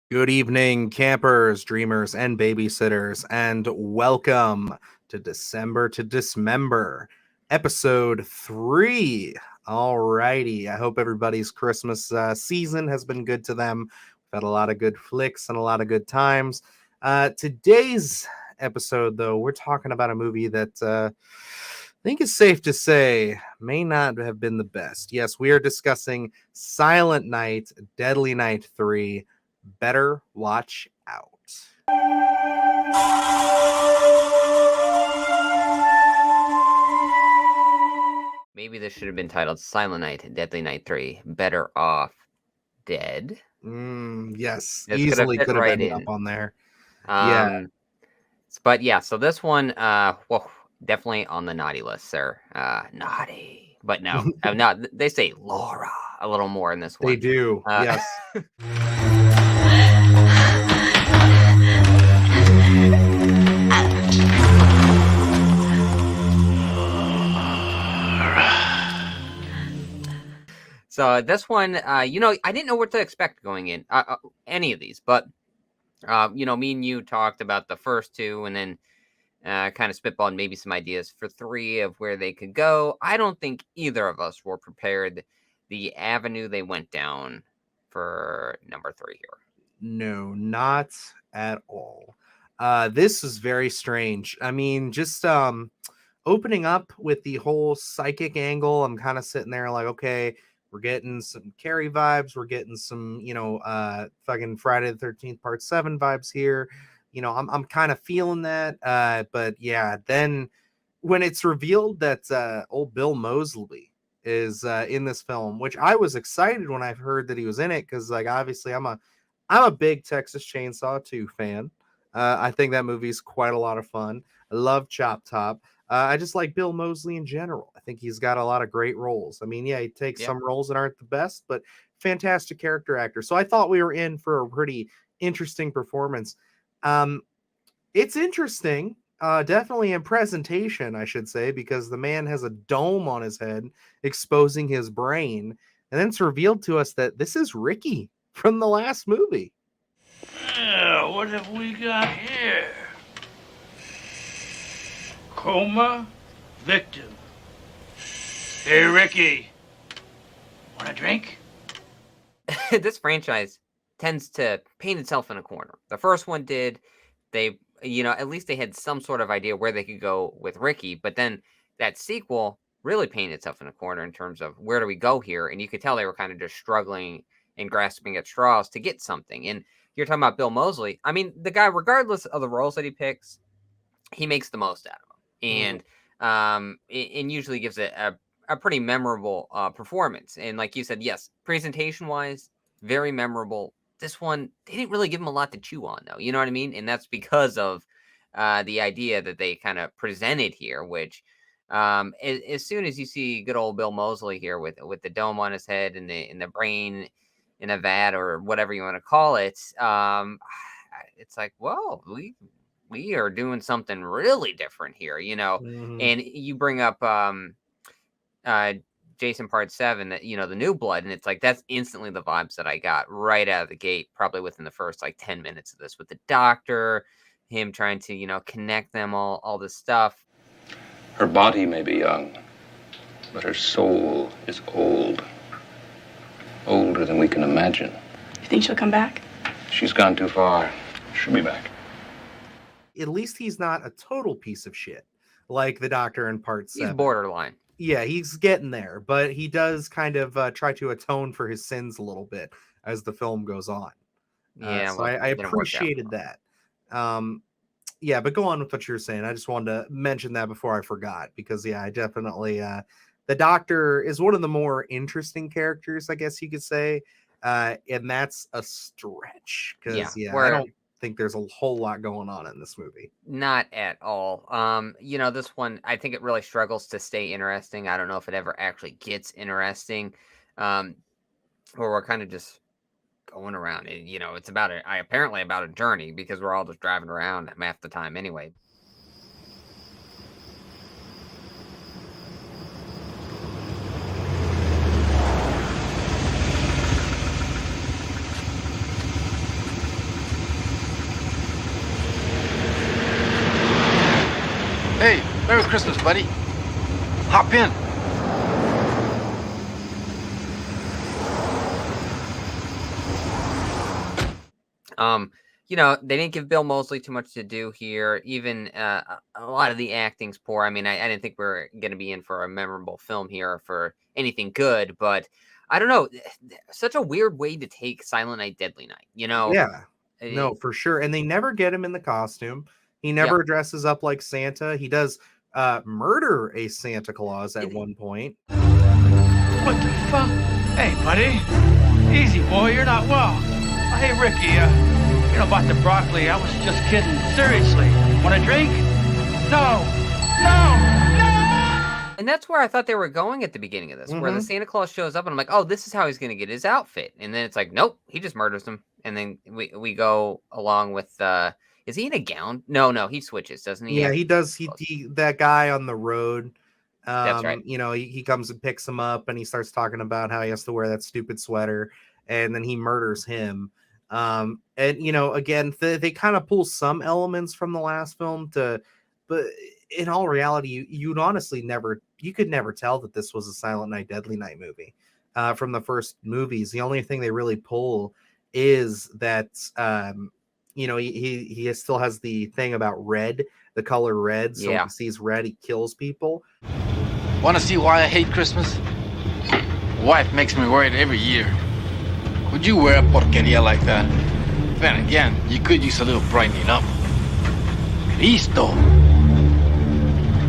Good evening, campers, dreamers, and babysitters, and welcome to December to Dismember, episode 3. Alrighty, I hope everybody's Christmas season has been good to them. We've had a lot of good flicks and a lot of good times. Today's episode, though, we're talking about a movie that I think it's safe to say may not have been the best. Yes, we are discussing Silent Night, Deadly Night 3. Better watch out. Maybe this should have been titled Silent Night, Deadly Night 3, Better Off Dead. Yes, This easily fit could have right ended up in. on there. Yeah. But yeah, so this one, definitely on the naughty list, sir. Naughty. But no, not. They say Laura a little more in this one. They do, yes. So this one, I didn't know what to expect going in any of these, but me and you talked about the first two, and then kind of spitballed maybe some ideas for 3 of where they could go. I don't think either of us were prepared the avenue they went down for number 3 here. No, not at all. This is very strange. I mean, just opening up with the whole psychic angle, I'm kind of sitting there like, okay, we're getting some Carrie vibes, we're getting some, fucking Friday the 13th part 7 vibes here. I'm kind of feeling that. But yeah, then when it's revealed that old Bill Moseley is in this film, which I was excited when I heard that he was in it, because like obviously I'm a big Texas Chainsaw 2 fan. I think that movie's quite a lot of fun. I love Chop Top. I just like Bill Moseley in general. I think he's got a lot of great roles. I mean, yeah, he takes some roles that aren't the best, but fantastic character actor. So I thought we were in for a pretty interesting performance. It's interesting, definitely in presentation, I should say, because the man has a dome on his head exposing his brain. And then it's revealed to us that this is Ricky from the last movie. Yeah, what have we got here? Coma victim. Hey, Ricky. Want a drink? This franchise tends to paint itself in a corner. The first one did. They, at least they had some sort of idea where they could go with Ricky, but then that sequel really painted itself in a corner in terms of where do we go here? And you could tell they were kind of just struggling and grasping at straws to get something. And you're talking about Bill Moseley. I mean, the guy, regardless of the roles that he picks, he makes the most out of them. And usually gives it a pretty memorable performance. And like you said, yes, presentation-wise, very memorable. This one, they didn't really give him a lot to chew on, though. You know what I mean? And that's because of the idea that they kind of presented here, which as soon as you see good old Bill Moseley here with the dome on his head and the brain in a vat or whatever you want to call it, it's like, whoa, we are doing something really different here, And you bring up Jason Part 7, that the New Blood, and it's like that's instantly the vibes that I got right out of the gate, probably within the first like 10 minutes of this, with the doctor, him trying to connect them all this stuff. Her body may be young, but her soul is old. Older than we can imagine. You think she'll come back? She's gone too far. She'll be back. At least he's not a total piece of shit like the doctor in Part 7. He's borderline. Yeah, he's getting there, but he does kind of try to atone for his sins a little bit as the film goes on. Yeah, so I appreciated that. Yeah, but go on with what you're saying. I just wanted to mention that before I forgot, because yeah, I definitely the doctor is one of the more interesting characters, I guess you could say, and that's a stretch because I don't think there's a whole lot going on in this movie. Not at all. This one, I think it really struggles to stay interesting. I don't know if it ever actually gets interesting, or we're kind of just going around. It's apparently about a journey, because we're all just driving around half the time anyway. Hey, Merry Christmas, buddy. Hop in. They didn't give Bill Moseley too much to do here. Even a lot of the acting's poor. I mean, I didn't think we were going to be in for a memorable film here for anything good, but I don't know. Such a weird way to take Silent Night, Deadly Night. Yeah. No, It- for sure. And they never get him in the costume. He yeah. never dresses up like Santa. He does murder a Santa Claus at It- one point. What the fuck? Hey, buddy. Easy, boy. You're not well. Hey, Ricky. About the broccoli. I was just kidding. Seriously. Want a drink? No. And that's where I thought they were going at the beginning of this, where the Santa Claus shows up, and I'm like, oh, this is how he's going to get his outfit. And then it's like, nope, he just murders him. And then we go along with, is he in a gown? No, he switches, doesn't he? Yeah, he does. He that guy on the road. That's right. He comes and picks him up, and he starts talking about how he has to wear that stupid sweater, and then he murders him. Again, they kind of pull some elements from the last film but in all reality, you'd honestly you could never tell that this was a Silent Night, Deadly Night movie. From the first movies, the only thing they really pull is that he still has the thing about red, the color red. So when he sees red, he kills people. Want to see why I hate Christmas? Wife makes me wear it every year. Would you wear a porqueria like that? Then again, you could use a little brightening up. Cristo!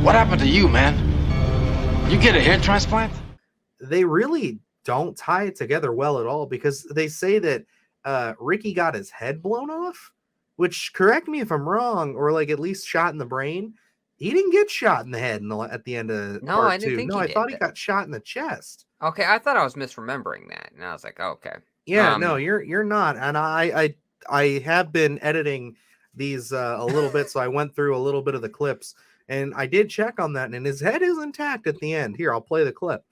What happened to you, man? You get a hair transplant? They really don't tie it together well at all, because they say that Ricky got his head blown off, which, correct me if I'm wrong, or like at least shot in the brain. He didn't get shot in the head at the end of part I didn't 2. think No, he I thought did. he got shot in the chest. Okay, I thought I was misremembering that, and I was like, oh, okay. Yeah, no, you're not. And I have been editing these a little bit, so I went through a little bit of the clips, and I did check on that, and his head is intact at the end. Here, I'll play the clip.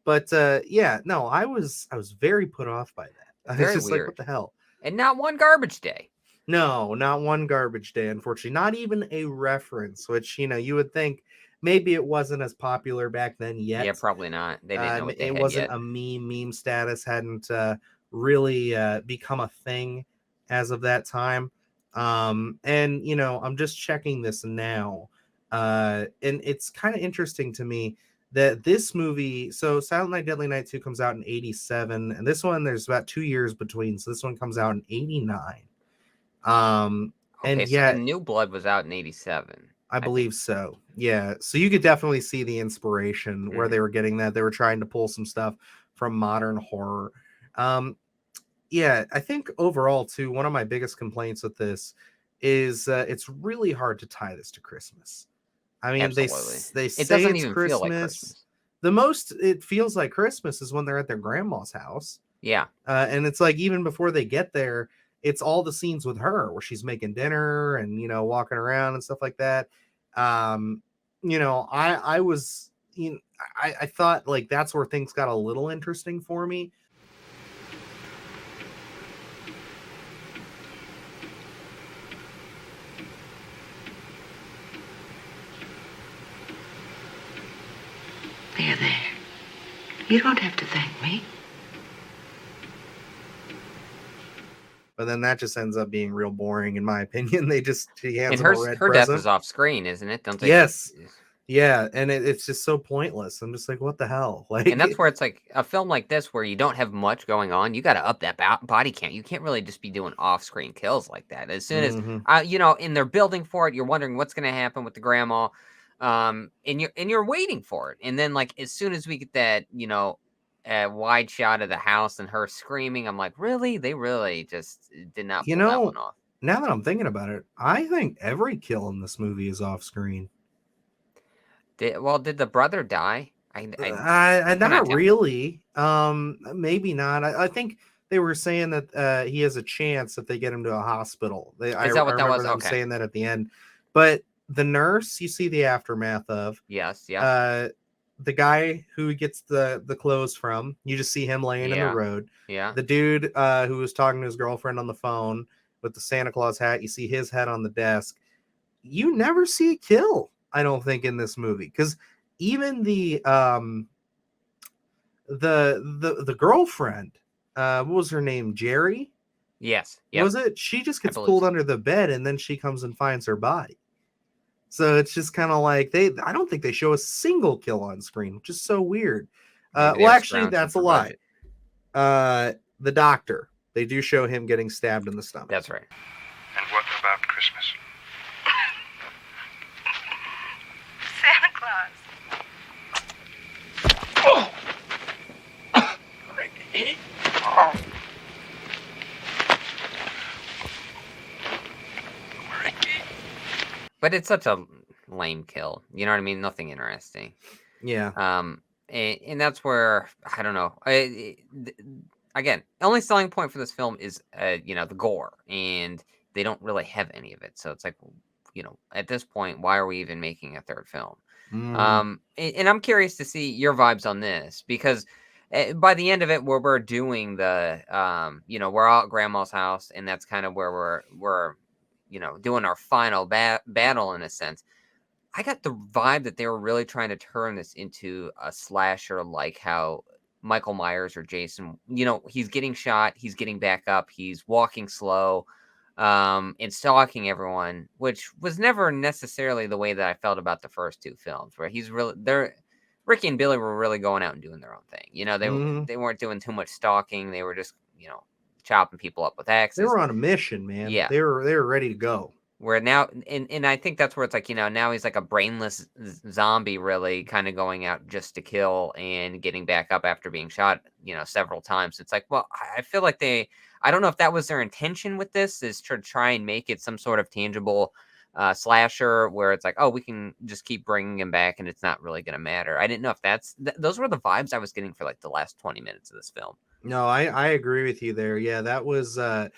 But I was very put off by that. I was just weird. like, what the hell? And not one garbage day. No, not one garbage day, unfortunately. Not even a reference, which, you would think maybe it wasn't as popular back then yet. Yeah, probably not. They didn't know what they it had wasn't yet. a meme status, hadn't really become a thing as of that time. I'm just checking this now. And it's kind of interesting to me that this movie, so Silent Night, Deadly Night 2 comes out in 87, and this one, there's about 2 years between, so this one comes out in 89. Okay, so the New Blood was out in 87. I believe so. Yeah. So you could definitely see the inspiration where they were getting that. They were trying to pull some stuff from modern horror. I think overall too, one of my biggest complaints with this is it's really hard to tie this to Christmas. I mean, Absolutely. they It say doesn't it's even Christmas. feel like Christmas. The most it feels like Christmas is when they're at their grandma's house. Yeah. And it's like, even before they get there, it's all the scenes with her where she's making dinner and, walking around and stuff like that. I was, I thought like that's where things got a little interesting for me. There. You don't have to thank me. But then that just ends up being real boring, in my opinion. She hands And him a red her present. death is off screen, isn't it? Don't they? Yes. Yeah, and it's just so pointless. I'm just like, what the hell? Like, and that's where it's like a film like this, where you don't have much going on. You got to up that body count. You can't really just be doing off-screen kills like that. As soon as in they're building for it, you're wondering what's going to happen with the grandma. And you're waiting for it, and then like as soon as we get that, wide shot of the house and her screaming, I'm like, really? They really just did not You pull that one know, off. now that I'm thinking about it, I think every kill in this movie is off screen. Did the brother die? I cannot Not tell. really. Maybe not. I think they were saying that he has a chance if they get him to a hospital. I Is that what that remember was? them Okay. saying that at the end. But the nurse, you see the aftermath of. Yes. Yeah. The guy who gets the clothes from, you just see him laying in the Yeah. road. Yeah. The dude who was talking to his girlfriend on the phone with the Santa Claus hat, you see his head on the desk. You never see a kill, I don't think, in this movie, because even the girlfriend, what was her name, Jerry, Yes. Yep. was it? She just I gets believe pulled so. under the bed, and then she comes and finds her body. So it's just kind of like I don't think they show a single kill on screen, which is so weird. Maybe Well, they're actually, scrounging that's a for lie. budget. The doctor, they do show him getting stabbed in the stomach. That's right. And what about Christmas? Santa Claus. But it's such a lame kill. You know what I mean? Nothing interesting. Yeah. And that's where I don't know. Again, the only selling point for this film is the gore, and they don't really have any of it. So it's like, at this point, why are we even making a third film? And I'm curious to see your vibes on this, because by the end of it, where we're doing the we're all at grandma's house, and that's kind of where we're doing our final battle in a sense. I got the vibe that they were really trying to turn this into a slasher, like how Michael Myers or Jason, he's getting shot, he's getting back up, he's walking slow, and stalking everyone, which was never necessarily the way that I felt about the first two films, where Ricky and Billy were really going out and doing their own thing. They weren't doing too much stalking. They were just, chopping people up with axes. They were on a mission, man. Yeah. They were ready to go. Where now, and I think that's where it's like, now he's like a brainless zombie, really kind of going out just to kill and getting back up after being shot, several times. It's like, well, I feel like I don't know if that was their intention with this, is to try and make it some sort of tangible slasher where it's like, oh, we can just keep bringing him back and it's not really going to matter. I didn't know if those were the vibes I was getting for like the last 20 minutes of this film. No, I agree with you there. Yeah, that was it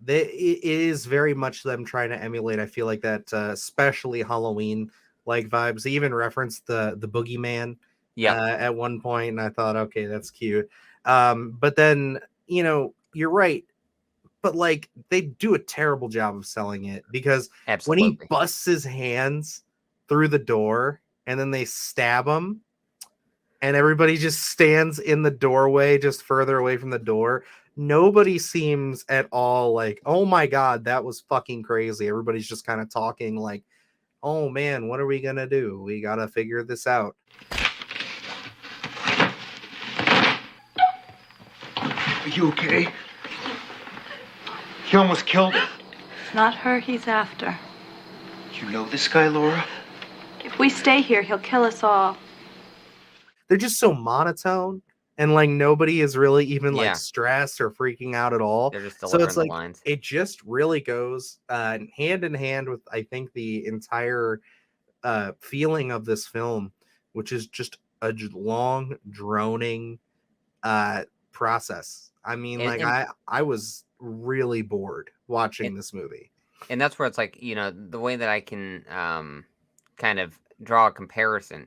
is very much them trying to emulate. I feel like that, especially Halloween like vibes. They even referenced the boogeyman at one point, and I thought, okay, that's cute. But then you're right, but like they do a terrible job of selling it, because Absolutely. when he busts his hands through the door and then they stab him, and everybody just stands in the doorway, just further away from the door. Nobody seems at all like, oh my God, that was fucking crazy. Everybody's just kind of talking like, oh man, what are we going to do? We got to figure this out. Are you okay? He almost killed her. It's not her he's after. You know this guy, Laura? If we stay here, he'll kill us all. They're just so monotone, and like nobody is really even like stressed or freaking out at all. They're just delivering it's like the lines. It just really goes hand in hand with, I think, the entire feeling of this film, which is just a long droning process. I mean, I was really bored watching this movie, and that's where it's like, the way that I can kind of draw a comparison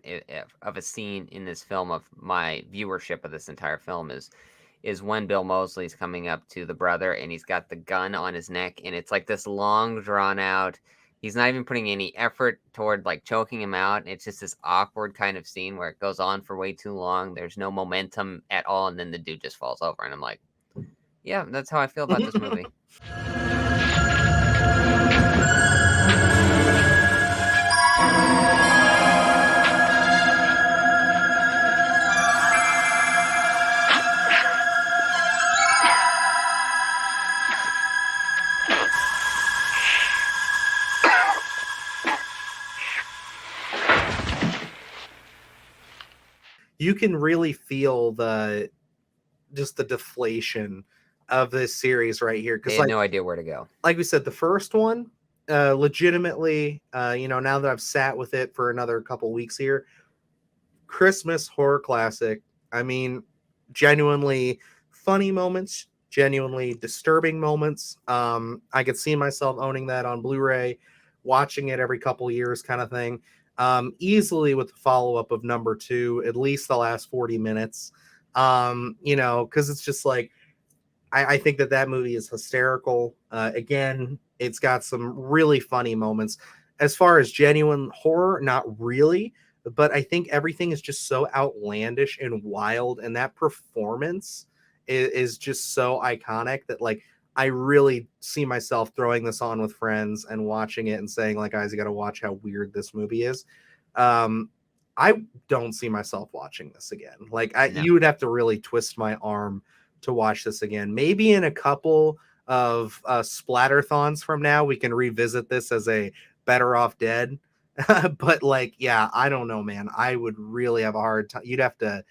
of a scene in this film of my viewership of this entire film is when Bill Moseley's coming up to the brother and he's got the gun on his neck, and it's like this long drawn out, he's not even putting any effort toward like choking him out. It's just this awkward kind of scene where it goes on for way too long. There's no momentum at all, and then the dude just falls over, and I'm like, yeah, that's how I feel about this movie. you can really feel just the deflation of this series right here. They Because had no idea where to go. like we said, the first one, legitimately, now that I've sat with it for another couple weeks here, Christmas horror classic. I mean, genuinely funny moments, genuinely disturbing moments. I could see myself owning that on Blu-ray, watching it every couple years, kind of thing. Easily with the follow-up of number 2, at least the last 40 minutes. Because it's just like I think that movie is hysterical. Again, it's got some really funny moments. As far as genuine horror, not really, but I think everything is just so outlandish and wild, and that performance is just so iconic that like I really see myself throwing this on with friends and watching it and saying like, guys, you got to watch how weird this movie is. I don't see myself watching this again. Like No. you would have to really twist my arm to watch this again. Maybe in a couple of splatterthons from now, we can revisit this as a Better Off Dead. But like, yeah, I don't know, man. I would really have a hard time. You'd have to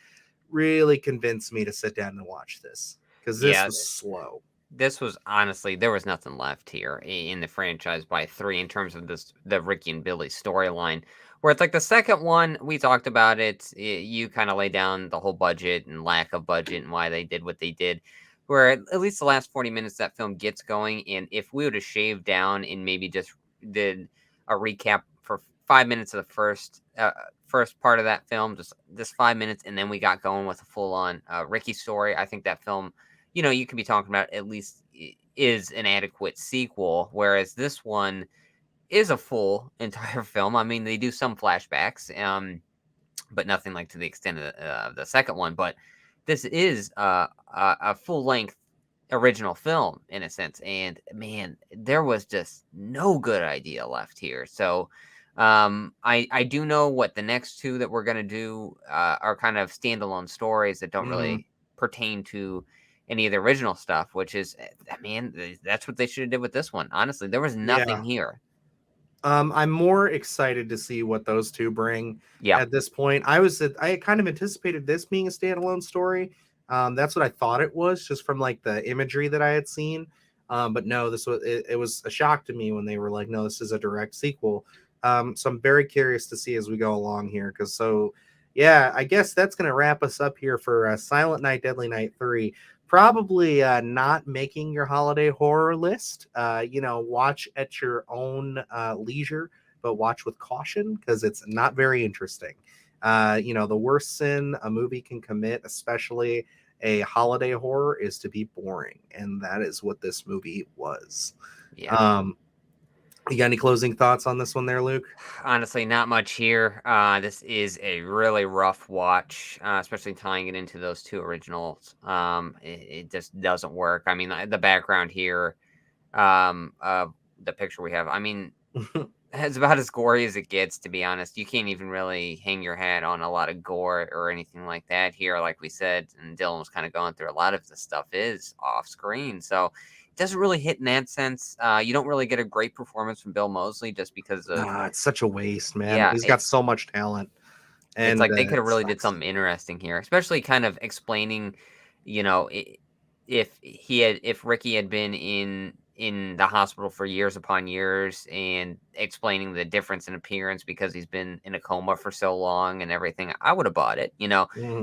really convince me to sit down and watch this because this was slow. This was honestly, there was nothing left here in the franchise by 3 in terms of the Ricky and Billy storyline. Where it's like the second one, we talked about it. You kind of lay down the whole budget and lack of budget and why they did what they did. Where at least the last 40 minutes that film gets going, and if we would have shaved down and maybe just did a recap for 5 minutes of the first part of that film, just 5 minutes, and then we got going with a full on Ricky story, I think that film, you could be talking about at least is an adequate sequel, whereas this one is a full entire film. I mean, they do some flashbacks, but nothing like to the extent of the second one. But this is a full length original film in a sense, and man, there was just no good idea left here. So I do know what the next 2 that we're gonna do are kind of standalone stories that don't really pertain to any of the original stuff, which is, man, that's what they should have did with this one. Honestly, there was nothing here. I'm more excited to see what those 2 bring at this point. I kind of anticipated this being a standalone story. That's what I thought it was, just from like the imagery that I had seen. But no, it was a shock to me when they were like, no, this is a direct sequel. So I'm very curious to see as we go along here. Yeah, I guess that's going to wrap us up here for Silent Night, Deadly Night 3. Probably not making your holiday horror list. Watch at your own leisure, but watch with caution because it's not very interesting. The worst sin a movie can commit, especially a holiday horror, is to be boring. And that is what this movie was. Yeah. You got any closing thoughts on this one there, Luke? Honestly, not much here. This is a really rough watch, especially tying it into those 2 originals. It just doesn't work. I mean, the background here, the picture we have, I mean, it's about as gory as it gets, to be honest. You can't even really hang your hat on a lot of gore or anything like that here. Like we said, and Dylan was kind of going through, a lot of the stuff is off screen. So it doesn't really hit in that sense. You don't really get a great performance from Bill Moseley just because of... it's such a waste, man. Yeah, he's got so much talent. And it's like they could have really did something interesting here, especially kind of explaining, if Ricky had been in the hospital for years upon years and explaining the difference in appearance because he's been in a coma for so long and everything, I would have bought it.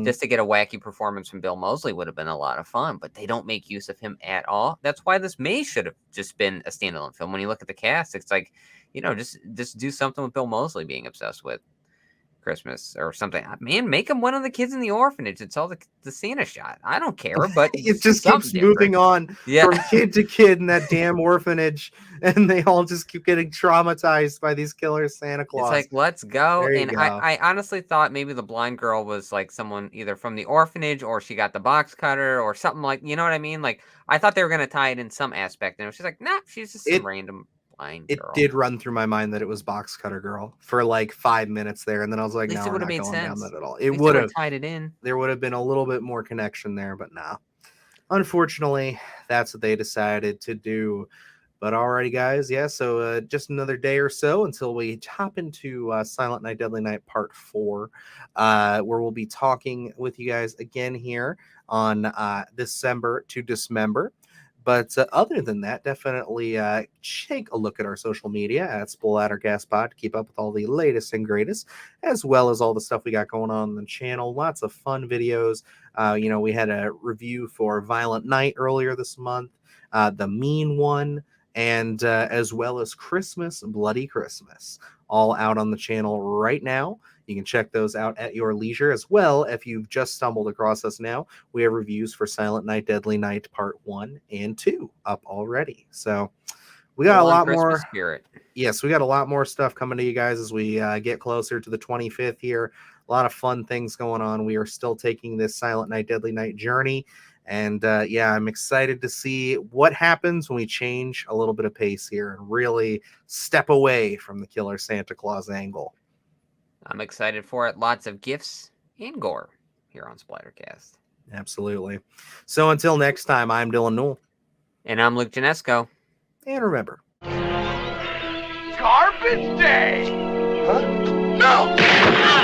Just to get a wacky performance from Bill Moseley would have been a lot of fun, but they don't make use of him at all. That's why this should have just been a standalone film. When you look at the cast, it's like, just do something with Bill Moseley being obsessed with Christmas or something. Man, make him one of the kids in the orphanage. It's all the Santa shot. I don't care, but it just keeps moving on from kid to kid in that damn orphanage, and they all just keep getting traumatized by these killer Santa Claus. It's like, let's go. And go. I honestly thought maybe the blind girl was like someone either from the orphanage or she got the box cutter or something, like, you know what I mean? Like, I thought they were going to tie it in some aspect, and it was just like, nah, she's just some random blind girl. It did run through my mind that it was Box Cutter Girl for like 5 minutes there, and then I was like, no, we're not going down that at all. It would have tied it in. There would have been a little bit more connection there, but no. Unfortunately, that's what they decided to do. But alrighty, guys, yeah. So just another day or so until we hop into Silent Night, Deadly Night Part 4, where we'll be talking with you guys again here on December to Dismember. But other than that, definitely take a look at our social media at Splattercast to keep up with all the latest and greatest, as well as all the stuff we got going on the channel. Lots of fun videos. We had a review for Violent Night earlier this month, the Mean one, and as well as Christmas, Bloody Christmas, all out on the channel right now. You can check those out at your leisure as well. If you've just stumbled across us now, we have reviews for Silent Night, Deadly Night Part 1 and 2 up already. So we got a lot more. Spirit. Yes, we got a lot more stuff coming to you guys as we get closer to the 25th here. A lot of fun things going on. We are still taking this Silent Night, Deadly Night journey. And I'm excited to see what happens when we change a little bit of pace here and really step away from the Killer Santa Claus angle. I'm excited for it. Lots of gifts and gore here on Splattercast. Absolutely. So until next time, I'm Dylan Newell. And I'm Luke Janesco. And remember, Garbage day! Huh? No!